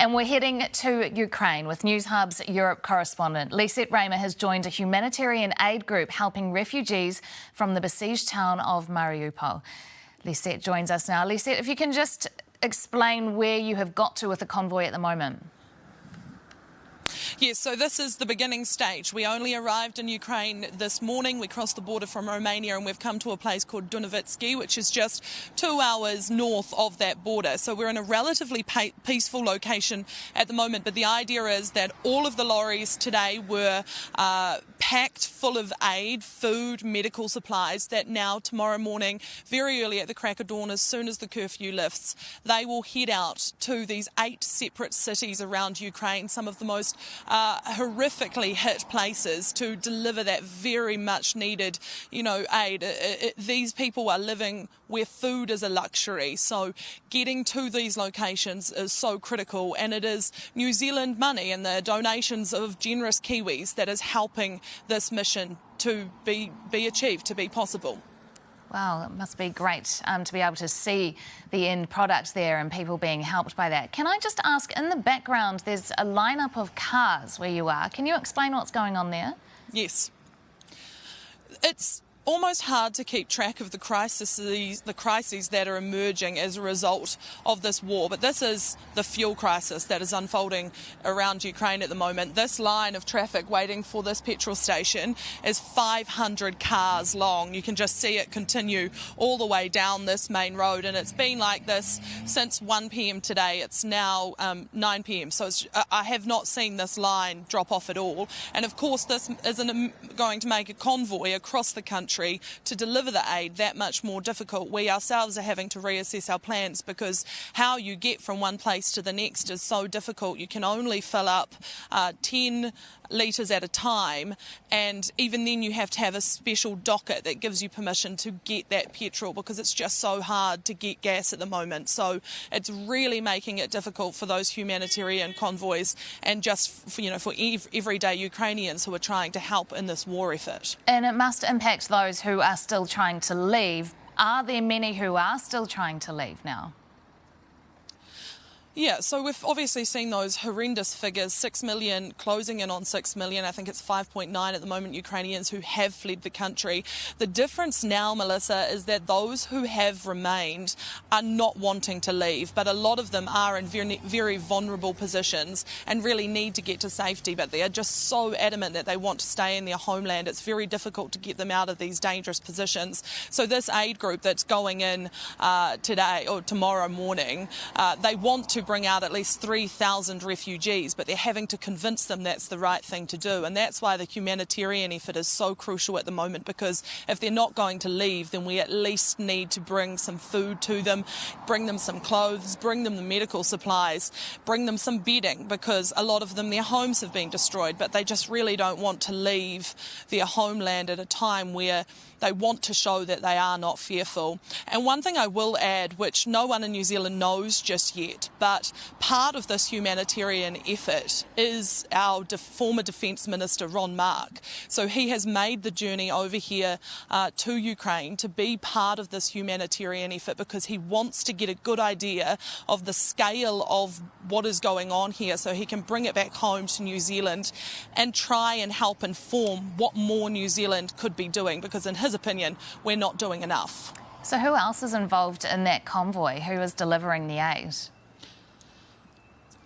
And we're heading to Ukraine with Newshub's Europe correspondent. Lisette Raymer has joined a humanitarian aid group helping refugees from the besieged town of Mariupol. Lisette joins us now. Lisette, if you can just explain where you have got to with the convoy at the moment. Yes, so this is the beginning stage. We only arrived in Ukraine this morning. We crossed the border from Romania and we've come to a place called Dunovitsky, which is just 2 hours north of that border. So we're in a relatively peaceful location at the moment. But the idea is that all of the lorries today were packed full of aid, food, medical supplies, that now tomorrow morning, very early at the crack of dawn, as soon as the curfew lifts, they will head out to these 8 separate cities around Ukraine, some of the most horrifically hit places, to deliver that very much needed, aid. These people are living where food is a luxury, so getting to these locations is so critical, and it is New Zealand money and the donations of generous Kiwis that is helping this mission to be achieved, to be possible. Wow, it must be great to be able to see the end product there and people being helped by that. Can I just ask, in the background there's a lineup of cars where you are. Can you explain what's going on there? Yes. It's almost hard to keep track of the crises that are emerging as a result of this war. But this is the fuel crisis that is unfolding around Ukraine at the moment. This line of traffic waiting for this petrol station is 500 cars long. You can just see it continue all the way down this main road, and it's been like this since 1 p.m. today. It's now 9 p.m. So I have not seen this line drop off at all. And of course this isn't going to make a convoy across the country to deliver the aid that much more difficult. We ourselves are having to reassess our plans, because how you get from one place to the next is so difficult. You can only fill up 10 litres at a time, and even then you have to have a special docket that gives you permission to get that petrol, because it's just so hard to get gas at the moment. So it's really making it difficult for those humanitarian convoys and just for everyday Ukrainians who are trying to help in this war effort. And it must impact those who are still trying to leave. Are there many who are still trying to leave now? Yeah, so we've obviously seen those horrendous figures, 6 million, closing in on 6 million. I think it's 5.9 at the moment, Ukrainians who have fled the country. The difference now, Melissa, is that those who have remained are not wanting to leave, but a lot of them are in very, very vulnerable positions and really need to get to safety, but they are just so adamant that they want to stay in their homeland. It's very difficult to get them out of these dangerous positions. So this aid group that's going in today or tomorrow morning, they want to bring out at least 3,000 refugees, but they're having to convince them that's the right thing to do. And that's why the humanitarian effort is so crucial at the moment, because if they're not going to leave, then we at least need to bring some food to them, bring them some clothes, bring them the medical supplies, bring them some bedding, because a lot of them, their homes have been destroyed, but they just really don't want to leave their homeland at a time where they want to show that they are not fearful. And one thing I will add, which no one in New Zealand knows just yet, but part of this humanitarian effort is our former Defence Minister, Ron Mark. So he has made the journey over here to Ukraine to be part of this humanitarian effort, because he wants to get a good idea of the scale of what is going on here, so he can bring it back home to New Zealand and try and help inform what more New Zealand could be doing, because in his opinion, we're not doing enough. So who else is involved in that convoy? Who is delivering the aid?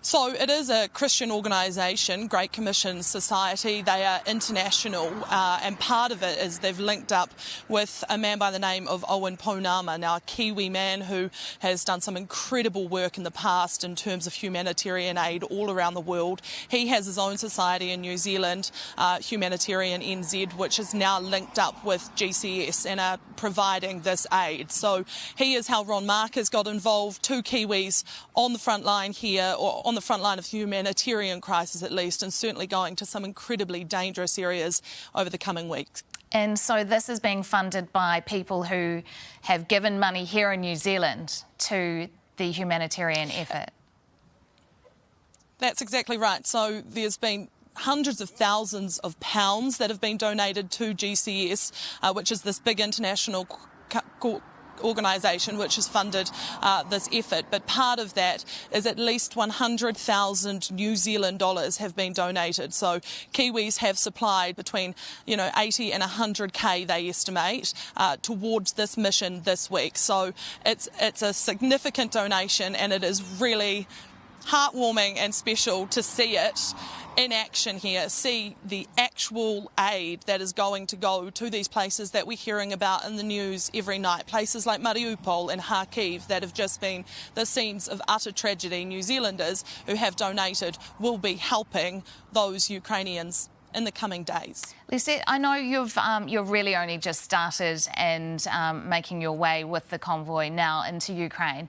So it is a Christian organisation, Great Commission Society. They are international, and part of it is they've linked up with a man by the name of Owen Ponama, now a Kiwi man who has done some incredible work in the past in terms of humanitarian aid all around the world. He has his own society in New Zealand, Humanitarian NZ, which is now linked up with GCS and are providing this aid. So he is how Ron Mark has got involved. 2 Kiwis on the front line here, or on the front line of humanitarian crisis at least, and certainly going to some incredibly dangerous areas over the coming weeks. And so this is being funded by people who have given money here in New Zealand to the humanitarian effort? That's exactly right. So there's been hundreds of thousands of pounds that have been donated to GCS, which is this big international organisation which has funded this effort, but part of that is at least 100,000 New Zealand dollars have been donated. So Kiwis have supplied between 80 and 100k, they estimate, towards this mission this week. So it's a significant donation, and it is really heartwarming and special to see it in action here, see the actual aid that is going to go to these places that we're hearing about in the news every night, places like Mariupol and Kharkiv that have just been the scenes of utter tragedy. New Zealanders who have donated will be helping those Ukrainians in the coming days. Lisette, I know you've really only just started and making your way with the convoy now into Ukraine,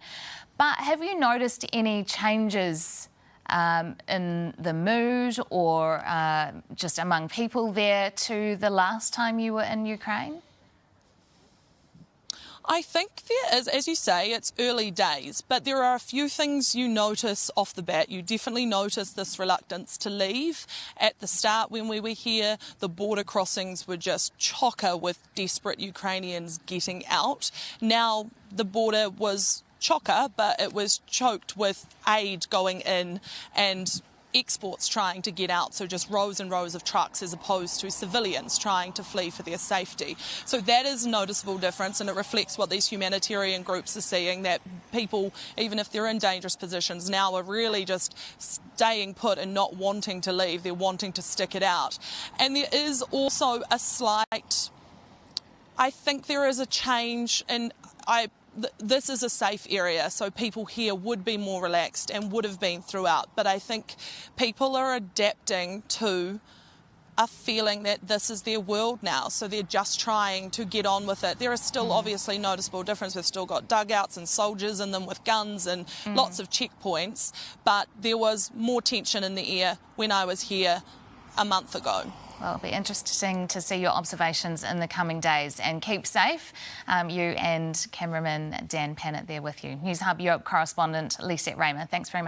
but have you noticed any changes in the mood or just among people there to the last time you were in Ukraine? I think there is, as you say, it's early days, but there are a few things you notice off the bat. You definitely notice this reluctance to leave. At the start, when we were here, the border crossings were just chocker with desperate Ukrainians getting out. Now the border was chocker, but it was choked with aid going in and exports trying to get out, so just rows and rows of trucks as opposed to civilians trying to flee for their safety. So that is a noticeable difference, and it reflects what these humanitarian groups are seeing, that people, even if they're in dangerous positions now, are really just staying put and not wanting to leave. They're wanting to stick it out. And there is also a slight, I think there is a change, and this is a safe area, so people here would be more relaxed and would have been throughout. But I think people are adapting to a feeling that this is their world now, so they're just trying to get on with it. There is still obviously noticeable difference. We've still got dugouts and soldiers in them with guns and lots of checkpoints, but there was more tension in the air when I was here a month ago. Well, it'll be interesting to see your observations in the coming days, and keep safe. You and cameraman Dan Pannett there with you. Newshub Europe correspondent Lisette Raymer, thanks very much.